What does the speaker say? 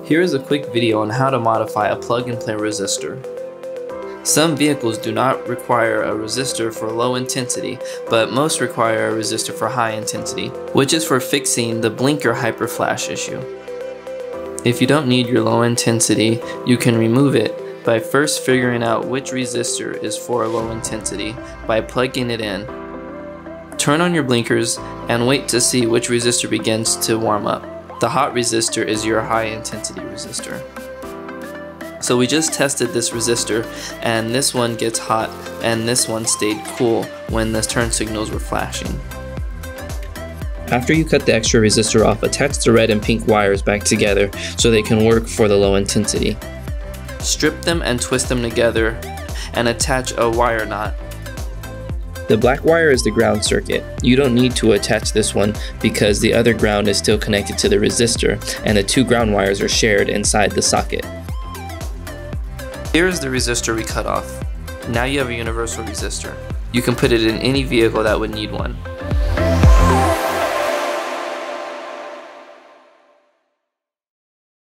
Here is a quick video on how to modify a plug-and-play resistor. Some vehicles do not require a resistor for low intensity, but most require a resistor for high intensity, which is for fixing the blinker hyperflash issue. If you don't need your low intensity, you can remove it by first figuring out which resistor is for low intensity by plugging it in. Turn on your blinkers and wait to see which resistor begins to warm up. The hot resistor is your high intensity resistor. So we just tested this resistor, and this one gets hot and this one stayed cool when the turn signals were flashing. After you cut the extra resistor off, attach the red and pink wires back together so they can work for the low intensity. Strip them and twist them together and attach a wire knot. The black wire is the ground circuit. You don't need to attach this one because the other ground is still connected to the resistor and the two ground wires are shared inside the socket. Here is the resistor we cut off. Now you have a universal resistor. You can put it in any vehicle that would need one.